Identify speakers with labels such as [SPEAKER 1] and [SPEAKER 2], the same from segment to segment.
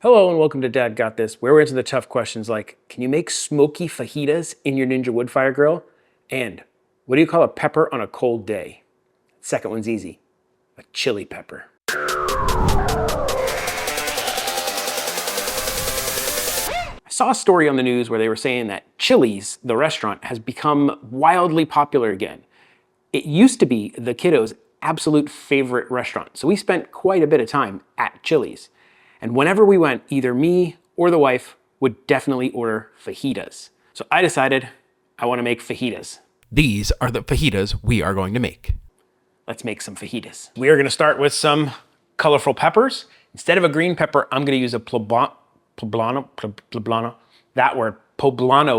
[SPEAKER 1] Hello and welcome to Dad Got This, where we answer the tough questions like, can you make smoky fajitas in your Ninja Woodfire Grill? And what do you call a pepper on a cold day? Second one's easy, a chili pepper. I saw a story on the news where they were saying that Chili's, the restaurant, has become wildly popular again. It used to be the kiddos' absolute favorite restaurant, so we spent quite a bit of time at Chili's. And whenever we went, either me or the wife would definitely order fajitas. So I decided I want to make fajitas.
[SPEAKER 2] These are the fajitas we are going to make.
[SPEAKER 1] Let's make some fajitas. We are going to start with some colorful peppers. Instead of a green pepper, I'm going to use a poblano, poblano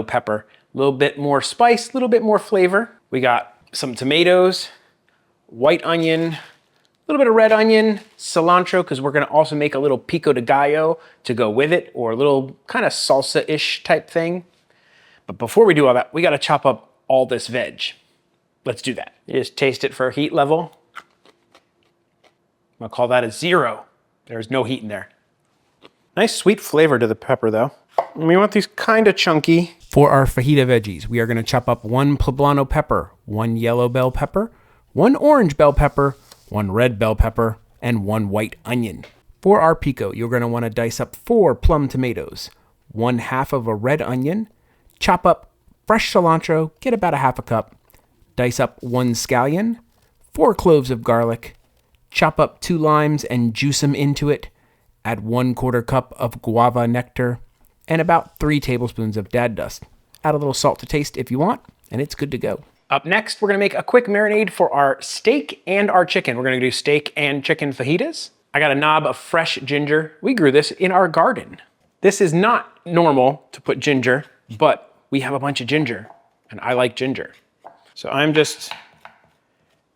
[SPEAKER 1] pepper. A little bit more spice, a little bit more flavor. We got some tomatoes, white onion, a little bit of red onion, cilantro, because we're gonna also make a little pico de gallo to go with it, or a little kind of salsa-ish type thing. But before we do all that, we gotta chop up all this veg. Let's do that. You just taste it for heat level. I'll call that a 0. There's no heat in there. Nice sweet flavor to the pepper though. And we want these kind of chunky.
[SPEAKER 2] For our fajita veggies, we are gonna chop up 1 poblano pepper, 1 yellow bell pepper, 1 orange bell pepper, 1 red bell pepper, and 1 white onion. For our pico, you're going to want to dice up 4 plum tomatoes, 1/2 of a red onion, chop up fresh cilantro, get about a 1/2 cup, dice up 1 scallion, 4 cloves of garlic, chop up 2 limes and juice them into it, add 1/4 cup of guava nectar, and about 3 tablespoons of dad dust. Add a little salt to taste if you want, and it's good to go.
[SPEAKER 1] Up next, we're gonna make a quick marinade for our steak and our chicken. We're gonna do steak and chicken fajitas. I got a knob of fresh ginger. We grew this in our garden. This is not normal to put ginger, but we have a bunch of ginger, and I like ginger. So I'm just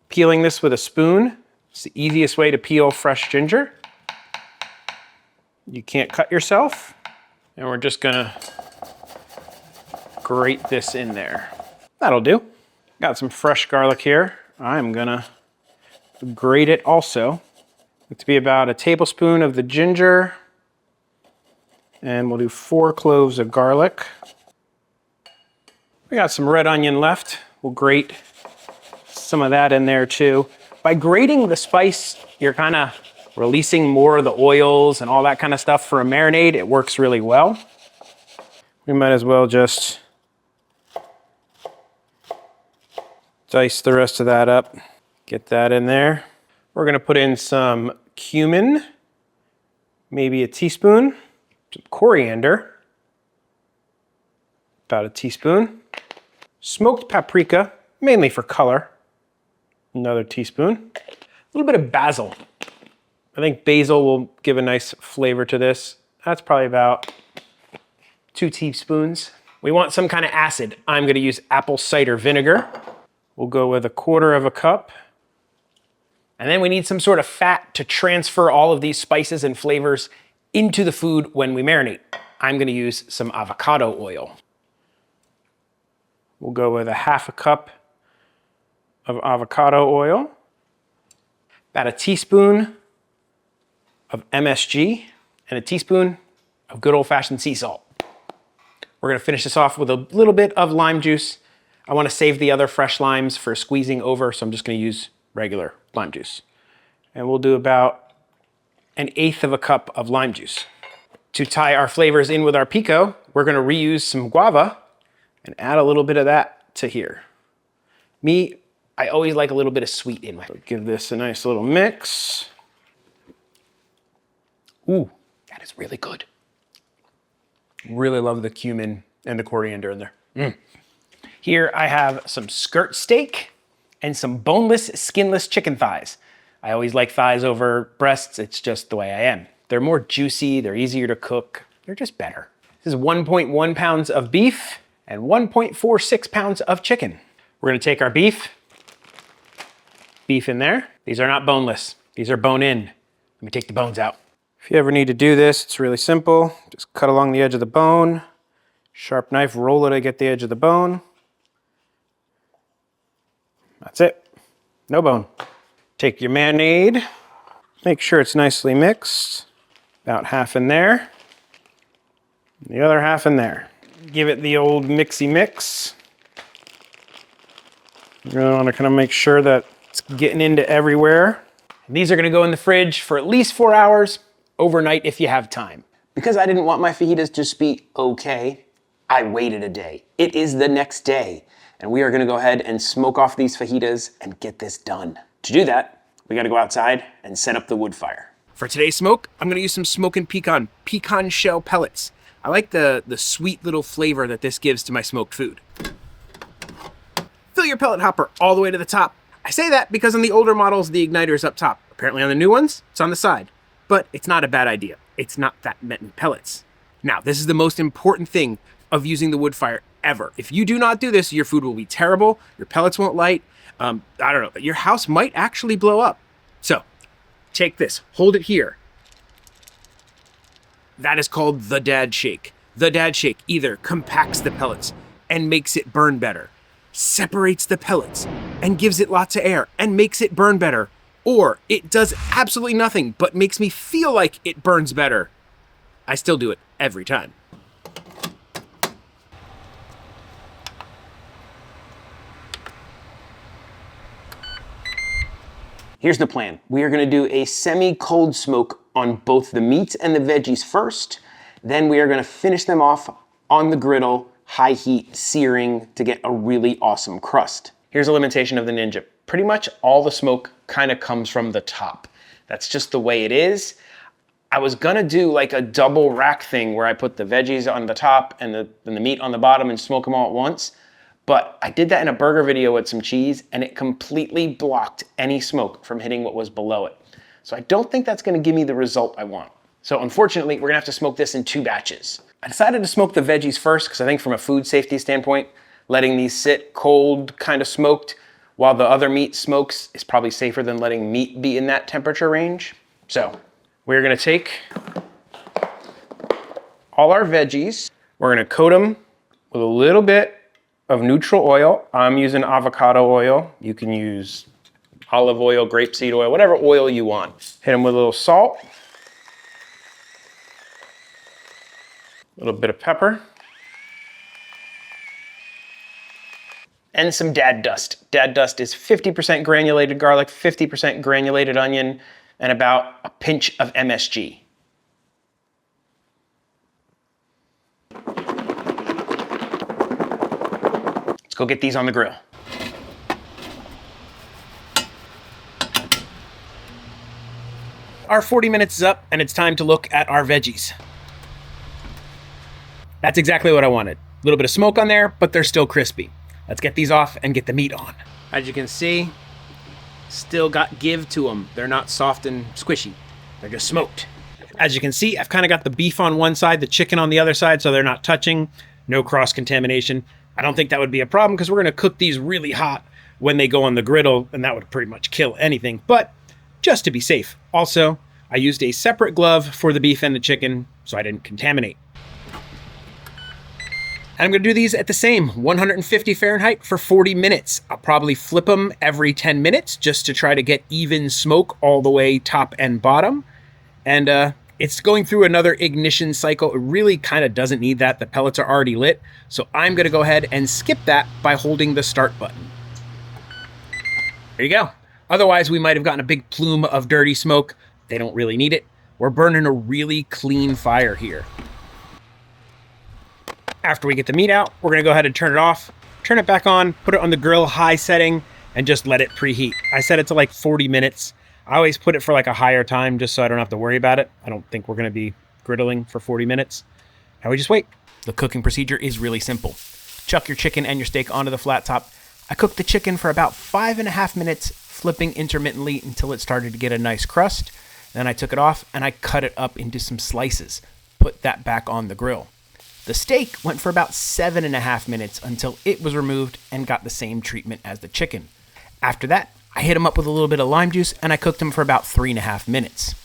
[SPEAKER 1] peeling this with a spoon. It's the easiest way to peel fresh ginger. You can't cut yourself. And we're just gonna grate this in there. That'll do. Got some fresh garlic here. I'm gonna grate it also. It's to be about a tablespoon of the ginger. And we'll do 4 cloves of garlic. We got some red onion left. We'll grate some of that in there too. By grating the spice, you're kind of releasing more of the oils and all that kind of stuff for a marinade. It works really well. We might as well just dice the rest of that up, get that in there. We're gonna put in some cumin, maybe a teaspoon, some coriander, about a teaspoon, smoked paprika, mainly for color, another teaspoon, a little bit of basil. I think basil will give a nice flavor to this. That's probably about 2 teaspoons. We want some kind of acid. I'm gonna use apple cider vinegar. We'll go with 1/4 cup. And then we need some sort of fat to transfer all of these spices and flavors into the food when we marinate. I'm gonna use some avocado oil. We'll go with 1/2 cup of avocado oil, about a teaspoon of MSG, and a teaspoon of good old-fashioned sea salt. We're gonna finish this off with a little bit of lime juice. I want to save the other fresh limes for squeezing over, so I'm just going to use regular lime juice. And we'll do about 1/8 cup of lime juice. To tie our flavors in with our pico, we're going to reuse some guava and add a little bit of that to here. Me, I always like a little bit of sweet in my. So give this a nice little mix. Ooh, that is really good. Really love the cumin and the coriander in there. Here I have some skirt steak and some boneless, skinless chicken thighs. I always like thighs over breasts. It's just the way I am. They're more juicy, they're easier to cook, they're just better. This is 1.1 pounds of beef and 1.46 pounds of chicken. We're gonna take our beef in there. These are not boneless, these are bone in. Let me take the bones out. If you ever need to do this, it's really simple. Just cut along the edge of the bone, sharp knife, roll it to get the edge of the bone. That's it, no bone. Take your marinade, make sure it's nicely mixed, about half in there. The other half in there. Give it the old mixy mix. You're gonna wanna kind of make sure that it's getting into everywhere. These are gonna go in the fridge for at least 4 hours, overnight if you have time. Because I didn't want my fajitas to just be okay, I waited a day. It is the next day, and we are gonna go ahead and smoke off these fajitas and get this done. To do that, we gotta go outside and set up the wood fire. For today's smoke, I'm gonna use some smoking pecan shell pellets. I like the sweet little flavor that this gives to my smoked food. Fill your pellet hopper all the way to the top. I say that because on the older models, the igniter is up top. Apparently on the new ones, it's on the side. But it's not a bad idea. It's not that many pellets. Now, this is the most important thing of using the wood fire ever. If you do not do this, your food will be terrible, your pellets won't light, I don't know, your house might actually blow up. So, take this, hold it here. That is called the dad shake. The dad shake either compacts the pellets and makes it burn better, separates the pellets and gives it lots of air and makes it burn better, or it does absolutely nothing but makes me feel like it burns better. I still do it every time. Here's the plan. We are gonna do a semi-cold smoke on both the meats and the veggies first. Then we are gonna finish them off on the griddle, high heat, searing to get a really awesome crust. Here's a limitation of the Ninja. Pretty much all the smoke kind of comes from the top. That's just the way it is. I was gonna do like a double rack thing where I put the veggies on the top and the meat on the bottom and smoke them all at once. But I did that in a burger video with some cheese and it completely blocked any smoke from hitting what was below it. So I don't think that's gonna give me the result I want. So unfortunately, we're gonna have to smoke this in 2 batches. I decided to smoke the veggies first because I think from a food safety standpoint, letting these sit cold, kind of smoked, while the other meat smokes is probably safer than letting meat be in that temperature range. So we're gonna take all our veggies, we're gonna coat them with a little bit of neutral oil. I'm using avocado oil. You can use olive oil, grapeseed oil, whatever oil you want. Hit them with a little salt, a little bit of pepper, and some dad dust. Dad dust is 50% granulated garlic, 50% granulated onion, and about a pinch of MSG. Let's go get these on the grill. Our 40 minutes is up and it's time to look at our veggies. That's exactly what I wanted. A little bit of smoke on there, but they're still crispy. Let's get these off and get the meat on. As you can see, still got give to them. They're not soft and squishy. They're just smoked. As you can see, I've kind of got the beef on one side, the chicken on the other side, so they're not touching. No cross-contamination. I don't think that would be a problem because we're gonna cook these really hot when they go on the griddle, and that would pretty much kill anything, but just to be safe. Also, I used a separate glove for the beef and the chicken so I didn't contaminate. And I'm gonna do these at the same 150 Fahrenheit for 40 minutes. I'll probably flip them every 10 minutes just to try to get even smoke all the way top and bottom. And it's going through another ignition cycle. It really kind of doesn't need that. The pellets are already lit. So I'm gonna go ahead and skip that by holding the start button. There you go. Otherwise, we might have gotten a big plume of dirty smoke. They don't really need it. We're burning a really clean fire here. After we get the meat out, we're gonna go ahead and turn it off, turn it back on, put it on the grill high setting, and just let it preheat. I set it to like 40 minutes. I always put it for like a higher time just so I don't have to worry about it. I don't think we're gonna be griddling for 40 minutes. Now we just wait. The cooking procedure is really simple. Chuck your chicken and your steak onto the flat top. I cooked the chicken for about 5.5 minutes, flipping intermittently until it started to get a nice crust. Then I took it off and I cut it up into some slices. Put that back on the grill. The steak went for about 7.5 minutes until it was removed and got the same treatment as the chicken. After that, I hit them up with a little bit of lime juice and I cooked them for about 3.5 minutes.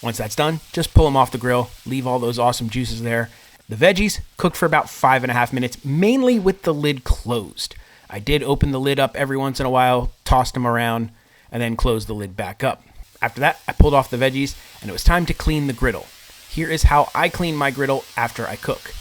[SPEAKER 1] Once that's done, just pull them off the grill, leave all those awesome juices there. The veggies cooked for about 5.5 minutes, mainly with the lid closed. I did open the lid up every once in a while, tossed them around, and then closed the lid back up. After that, I pulled off the veggies and it was time to clean the griddle.
[SPEAKER 2] Here is how I clean my griddle after I cook.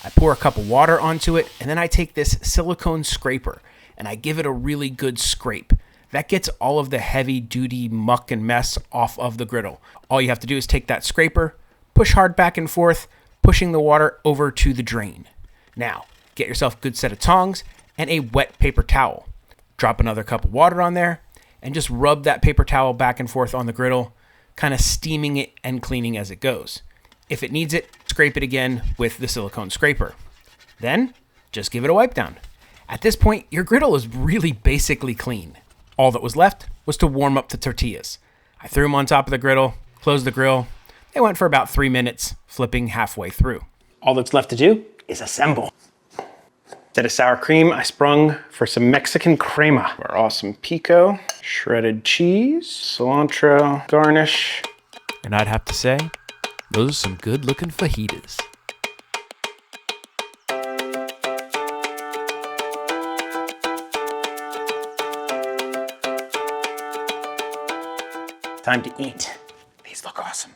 [SPEAKER 2] I pour a cup of water onto it, and then I take this silicone scraper and I give it a really good scrape. That gets all of the heavy-duty muck and mess off of the griddle. All you have to do is take that scraper, push hard back and forth, pushing the water over to the drain. Now, get yourself a good set of tongs and a wet paper towel. Drop another cup of water on there and just rub that paper towel back and forth on the griddle, kind of steaming it and cleaning as it goes. If it needs it, scrape it again with the silicone scraper. Then, just give it a wipe down. At this point, your griddle is really basically clean. All that was left was to warm up the tortillas. I threw them on top of the griddle, closed the grill. They went for about 3 minutes, flipping halfway through.
[SPEAKER 1] All that's left to do is assemble. Instead of sour cream, I sprung for some Mexican crema. Our awesome pico, shredded cheese, cilantro, garnish.
[SPEAKER 2] And I'd have to say, those are some good looking fajitas.
[SPEAKER 1] Time to eat. These look awesome.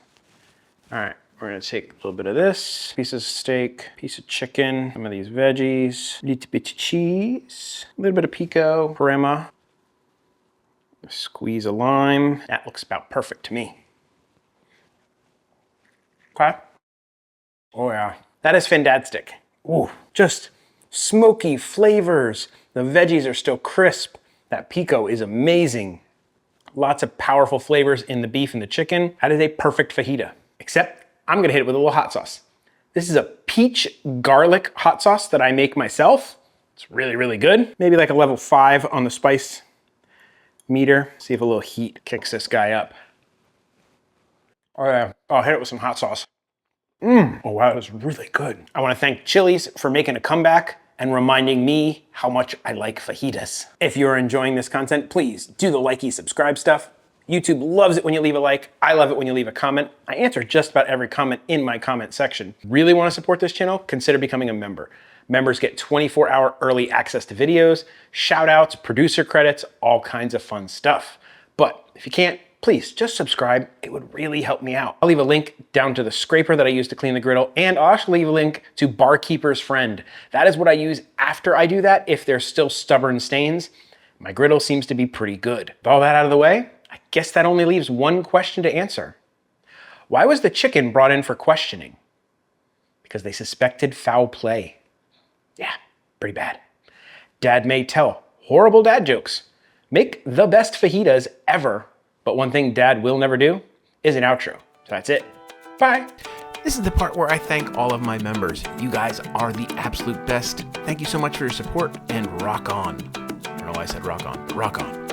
[SPEAKER 1] All right, we're gonna take a little bit of this, piece of steak, piece of chicken, some of these veggies, a little bit of cheese, a little bit of pico, crema, squeeze a lime. That looks about perfect to me. Okay. Oh yeah, that is fantastic. Ooh, just smoky flavors. The veggies are still crisp. That pico is amazing. Lots of powerful flavors in the beef and the chicken. That is a perfect fajita, except I'm gonna hit it with a little hot sauce. This is a peach garlic hot sauce that I make myself. It's really, really good. Maybe like a level 5 on the spice meter. See if a little heat kicks this guy up. Oh yeah, I'll hit it with some hot sauce. Oh wow, that is really good. I wanna thank Chili's for making a comeback and reminding me how much I like fajitas. If you're enjoying this content, please do the likey subscribe stuff. YouTube loves it when you leave a like. I love it when you leave a comment. I answer just about every comment in my comment section. Really wanna support this channel? Consider becoming a member. Members get 24-hour early access to videos, shout outs, producer credits, all kinds of fun stuff. But if you can't, please just subscribe. It would really help me out. I'll leave a link down to the scraper that I use to clean the griddle, and I'll actually leave a link to Barkeeper's Friend. That is what I use after I do that if there's still stubborn stains. My griddle seems to be pretty good. With all that out of the way, I guess that only leaves one question to answer. Why was the chicken brought in for questioning? Because they suspected foul play. Yeah, pretty bad. Dad may tell horrible dad jokes, make the best fajitas ever, but one thing Dad will never do is an outro. So that's it. Bye.
[SPEAKER 2] This is the part where I thank all of my members. You guys are the absolute best. Thank you so much for your support, and rock on. I don't know why I said rock on, but rock on.